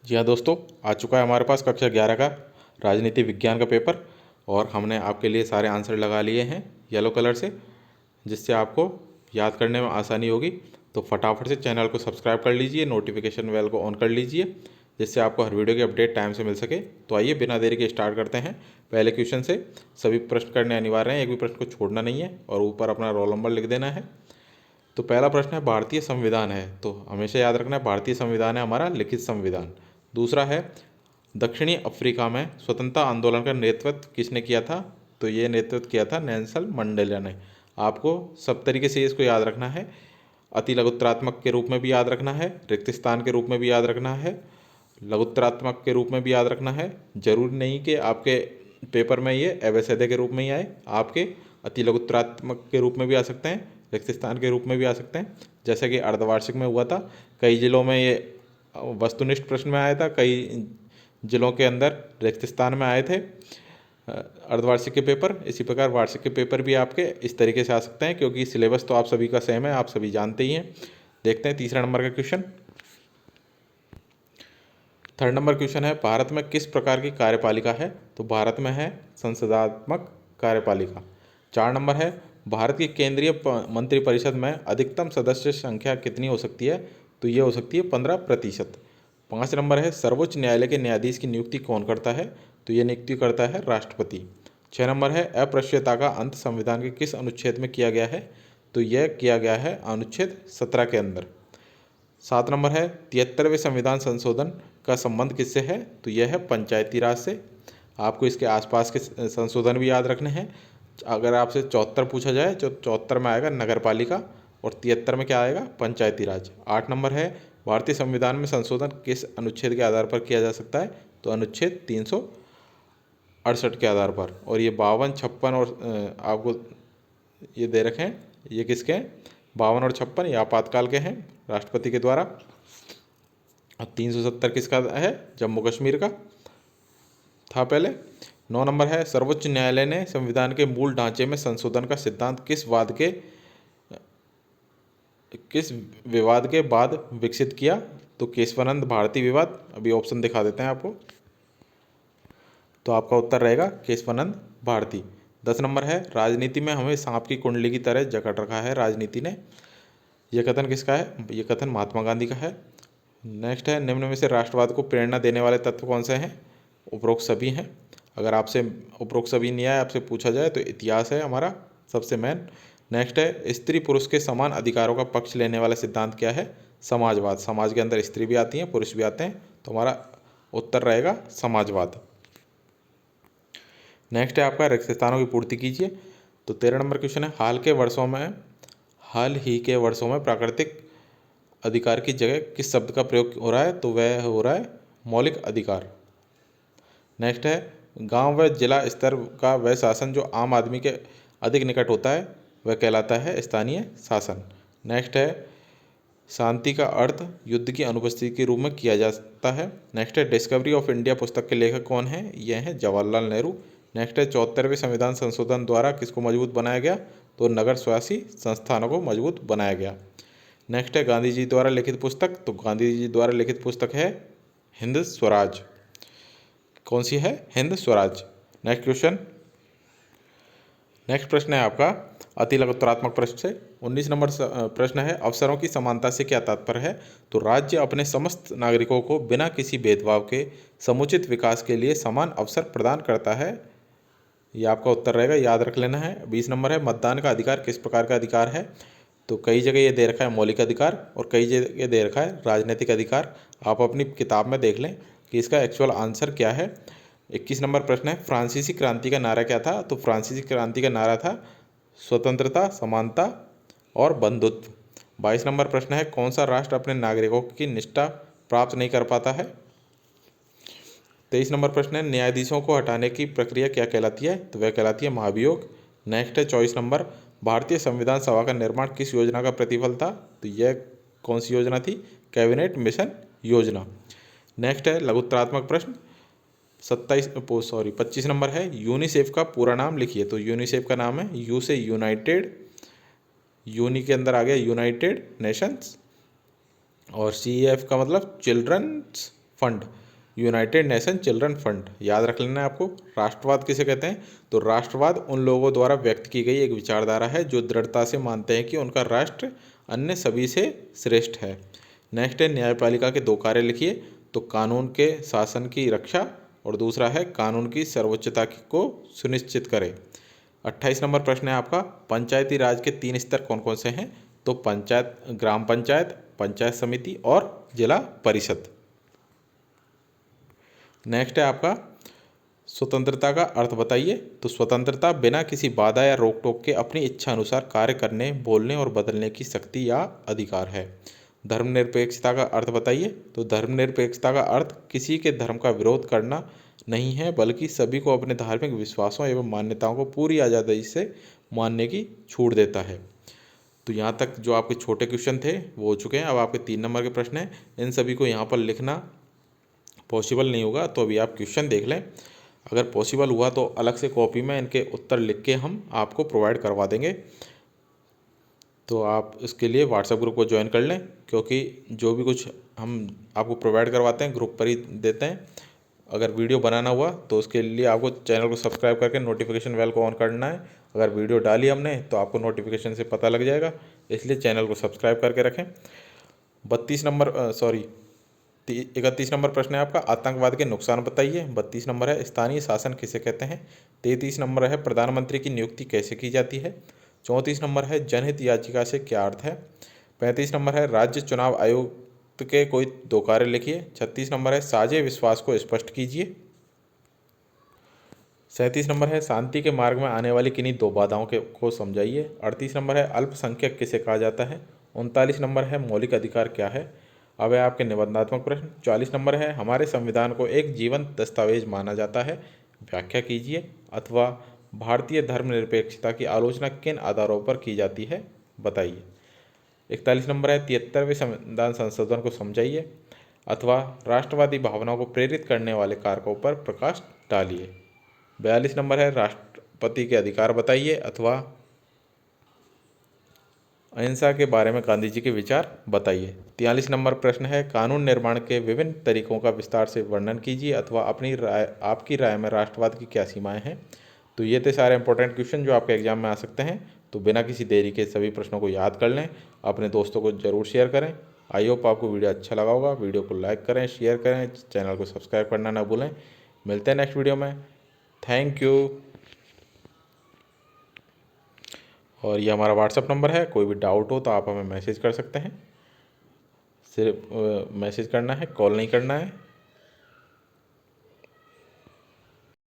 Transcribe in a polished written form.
जी हाँ दोस्तों, आ चुका है हमारे पास कक्षा 11 का राजनीति विज्ञान का पेपर। और हमने आपके लिए सारे आंसर लगा लिए हैं येलो कलर से, जिससे आपको याद करने में आसानी होगी। तो फटाफट से चैनल को सब्सक्राइब कर लीजिए, नोटिफिकेशन बेल को ऑन कर लीजिए, जिससे आपको हर वीडियो की अपडेट टाइम से मिल सके। तो आइए बिना देरी के स्टार्ट करते हैं पहले क्वेश्चन से। सभी प्रश्न करने अनिवार्य हैं, एक भी प्रश्न को छोड़ना नहीं है और ऊपर अपना रोल नंबर लिख देना है। तो पहला प्रश्न है भारतीय संविधान है, तो हमेशा याद रखना है भारतीय संविधान है हमारा लिखित संविधान। दूसरा है दक्षिणी अफ्रीका में स्वतंत्रता आंदोलन का नेतृत्व किसने किया था, तो ये नेतृत्व किया था नेल्सन मंडेला ने। आपको सब तरीके से इसको याद रखना है, अति लघुत्रात्मक के रूप में भी याद रखना है, रिक्त स्थान के रूप में भी याद रखना है, लघुत्रात्मक के रूप में भी याद रखना है। जरूरी नहीं कि आपके पेपर में ये एवैसेदे के रूप में ही आए, आपके अति लघुत्रात्मक के रूप में भी आ सकते हैं, रिक्त स्थान के रूप में भी आ सकते हैं, जैसे कि अर्धवार्षिक में हुआ था। कई जिलों में ये वस्तुनिष्ठ प्रश्न में आया था, कई जिलों के अंदर रिक्त स्थान में आए थे अर्धवार्षिक के पेपर। इसी प्रकार वार्षिक के पेपर भी आपके इस तरीके से आ सकते हैं, क्योंकि सिलेबस तो आप सभी का सेम है, आप सभी जानते ही हैं। देखते हैं तीसरा नंबर का क्वेश्चन। थर्ड नंबर क्वेश्चन है भारत में किस प्रकार की कार्यपालिका है, तो भारत में है संसदात्मक कार्यपालिका। 4 नंबर है भारत की केंद्रीय मंत्रिपरिषद में अधिकतम सदस्य संख्या कितनी हो सकती है, तो ये हो सकती है 15%। 5 नंबर है सर्वोच्च न्यायालय के न्यायाधीश की नियुक्ति कौन करता है, तो ये नियुक्ति करता है राष्ट्रपति। 6 नंबर है अस्पृश्यता का अंत संविधान के किस अनुच्छेद में किया गया है, तो यह किया गया है अनुच्छेद 17 के अंदर। 7 नंबर है 73वें संविधान संशोधन का संबंध किससे है, तो यह है पंचायती राज से। आपको इसके आसपास के संशोधन भी याद रखने हैं। अगर आपसे 74 पूछा जाए तो 74 में आएगा नगर पालिका और 73 में क्या आएगा, पंचायती राज। 8 नंबर है भारतीय संविधान में संशोधन किस अनुच्छेद के आधार पर किया जा सकता है, तो अनुच्छेद 368 के आधार पर। और ये 52, 56 और आपको ये दे रखे हैं, ये किसके हैं, 52 और 56 ये आपातकाल के हैं राष्ट्रपति के द्वारा। और 370 किसका है, जम्मू कश्मीर का था पहले। 9 नंबर है सर्वोच्च न्यायालय ने संविधान के मूल ढांचे में संशोधन का सिद्धांत किस विवाद के बाद विकसित किया, तो केशवानंद भारती विवाद। अभी ऑप्शन दिखा देते हैं आपको, तो आपका उत्तर रहेगा केशवानंद भारती। 10 नंबर है राजनीति में हमें सांप की कुंडली की तरह जकड़ रखा है राजनीति ने, यह कथन किसका है, ये कथन महात्मा गांधी का है। नेक्स्ट है निम्न में से राष्ट्रवाद को प्रेरणा देने वाले तत्व कौन से हैं, उपरोक्त सभी हैं। अगर आपसे उपरोक्त सभी नहीं आए, आपसे पूछा जाए तो इतिहास है हमारा सबसे मेन। नेक्स्ट है स्त्री पुरुष के समान अधिकारों का पक्ष लेने वाला सिद्धांत क्या है, समाजवाद। समाज के अंदर स्त्री भी आती हैं, पुरुष भी आते हैं, तो हमारा उत्तर रहेगा समाजवाद। नेक्स्ट है आपका रिक्त स्थानों की पूर्ति कीजिए। तो 13 नंबर क्वेश्चन है हाल ही के वर्षों में प्राकृतिक अधिकार की जगह किस शब्द का प्रयोग हो रहा है, तो वह हो रहा है मौलिक अधिकार। नेक्स्ट है गांव व जिला स्तर का वह शासन जो आम आदमी के अधिक निकट होता है, वह कहलाता है स्थानीय शासन। नेक्स्ट है शांति का अर्थ युद्ध की अनुपस्थिति के रूप में किया जाता है। नेक्स्ट है डिस्कवरी ऑफ इंडिया पुस्तक के लेखक कौन है, यह है जवाहरलाल नेहरू। नेक्स्ट है 74वें संविधान संशोधन द्वारा किसको मजबूत बनाया गया, तो नगर स्वासी संस्थानों को मजबूत बनाया गया। नेक्स्ट है गांधी जी द्वारा लिखित पुस्तक, तो गांधी जी द्वारा लिखित पुस्तक है हिंद स्वराज। कौन सी है, Hind Swaraj. Next question, next प्रश्न है आपका अति लघुत्रात्मक प्रश्न से 19 नंबर प्रश्न है अवसरों की समानता से क्या तात्पर्य है, तो राज्य अपने समस्त नागरिकों को बिना किसी भेदभाव के समुचित विकास के लिए समान अवसर प्रदान करता है। ये आपका उत्तर रहेगा, याद रख लेना है। 20 नंबर है मतदान का अधिकार किस प्रकार का अधिकार है, तो कई जगह ये दे रखा है मौलिक अधिकार और कई जगह दे रखा है राजनीतिक अधिकार। आप अपनी किताब में देख लें कि इसका एक्चुअल आंसर क्या है। 21 नंबर प्रश्न है फ्रांसीसी क्रांति का नारा क्या था, तो फ्रांसीसी क्रांति का नारा था स्वतंत्रता, समानता और बंधुत्व। 22 नंबर प्रश्न है कौन सा राष्ट्र अपने नागरिकों की निष्ठा प्राप्त नहीं कर पाता है। 23 नंबर प्रश्न है न्यायाधीशों को हटाने की प्रक्रिया क्या कहलाती है, तो वह कहलाती है महाभियोग। नेक्स्ट है 24 नंबर भारतीय संविधान सभा का निर्माण किस योजना का प्रतिफल था, तो यह कौन सी योजना थी, कैबिनेट मिशन योजना। नेक्स्ट है लघुत्रात्मक प्रश्न 25 नंबर है यूनिसेफ का पूरा नाम लिखिए, तो यूनिसेफ का नाम है यू से यूनाइटेड, यूनी के अंदर आ गया यूनाइटेड नेशंस, और CEF का मतलब children's fund, united nation children fund. याद रख लेना है आपको। राष्ट्रवाद किसे कहते हैं? तो राष्ट्रवाद उन लोगों द्वारा व्यक्त की गई एक विचारधारा है जो दृढ़ता से मानते हैं कि उनका राष्ट्र अन्य सभी से श्रेष्ठ है। नेक्स्ट है न्यायपालिका के 2 कार्य लिखिए। तो कानून के शासन की रक्षा और दूसरा है कानून की सर्वोच्चता को सुनिश्चित करें। 28 नंबर प्रश्न है आपका, पंचायती राज के 3 स्तर कौन कौन से हैं? तो पंचायत, ग्राम पंचायत, पंचायत समिति और जिला परिषद। नेक्स्ट है आपका, स्वतंत्रता का अर्थ बताइए। तो स्वतंत्रता बिना किसी बाधा या रोक टोक के अपनी इच्छा अनुसार कार्य करने, बोलने और बदलने की शक्ति या अधिकार है। धर्मनिरपेक्षता का अर्थ बताइए। तो धर्मनिरपेक्षता का अर्थ किसी के धर्म का विरोध करना नहीं है, बल्कि सभी को अपने धार्मिक विश्वासों एवं मान्यताओं को पूरी आज़ादी से मानने की छूट देता है। तो यहाँ तक जो आपके छोटे क्वेश्चन थे वो हो चुके हैं। अब आपके 3 नंबर के प्रश्न हैं, इन सभी को यहाँ पर लिखना पॉसिबल नहीं होगा, तो अभी आप क्वेश्चन देख लें। अगर पॉसिबल हुआ तो अलग से कॉपी में इनके उत्तर लिख के हम आपको प्रोवाइड करवा देंगे। तो आप इसके लिए व्हाट्सएप ग्रुप को ज्वाइन कर लें, क्योंकि जो भी कुछ हम आपको प्रोवाइड करवाते हैं ग्रुप पर ही देते हैं। अगर वीडियो बनाना हुआ तो उसके लिए आपको चैनल को सब्सक्राइब करके नोटिफिकेशन बेल को ऑन करना है। अगर वीडियो डाली हमने तो आपको नोटिफिकेशन से पता लग जाएगा, इसलिए चैनल को सब्सक्राइब करके रखें। 31 नंबर प्रश्न है आपका, आतंकवाद के नुकसान बताइए। 32 नंबर है, स्थानीय शासन किसे कहते हैं। 33 नंबर है, प्रधानमंत्री की नियुक्ति कैसे की जाती है। 34 नंबर है, जनहित याचिका से क्या अर्थ है। 35 नंबर है, राज्य चुनाव आयुक्त के कोई 2 कार्य लिखिए। 36 नंबर है, साझे विश्वास को स्पष्ट कीजिए। 37 नंबर है, शांति के मार्ग में आने वाली किन्हीं 2 बाधाओं को समझाइए। 38 नंबर है, अल्पसंख्यक किसे कहा जाता है। 39 नंबर है, मौलिक अधिकार क्या है। अब है आपके निबंधात्मक प्रश्न। 40 नंबर है, हमारे संविधान को एक जीवंत दस्तावेज माना जाता है, व्याख्या कीजिए। अथवा भारतीय धर्मनिरपेक्षता की आलोचना किन आधारों पर की जाती है, बताइए। 41 नंबर है, 73वें संविधान संशोधन को समझाइए। अथवा राष्ट्रवादी भावनाओं को प्रेरित करने वाले कारकों पर प्रकाश डालिए। 42 नंबर है, राष्ट्रपति के अधिकार बताइए। अथवा अहिंसा के बारे में गांधी जी के विचार बताइए। 43 नंबर प्रश्न है, कानून निर्माण के विभिन्न तरीकों का विस्तार से वर्णन कीजिए। अथवा आपकी राय में राष्ट्रवाद की क्या सीमाएं हैं। तो ये थे सारे इंपॉर्टेंट क्वेश्चन जो आपके एग्जाम में आ सकते हैं। तो बिना किसी देरी के सभी प्रश्नों को याद कर लें, अपने दोस्तों को ज़रूर शेयर करें। आई होप आपको वीडियो अच्छा लगा होगा। वीडियो को लाइक करें, शेयर करें, चैनल को सब्सक्राइब करना ना भूलें। मिलते हैं नेक्स्ट वीडियो में। Thank you. और ये हमारा व्हाट्सअप नंबर है, कोई भी डाउट हो तो आप हमें मैसेज कर सकते हैं। सिर्फ मैसेज करना है, कॉल नहीं करना है।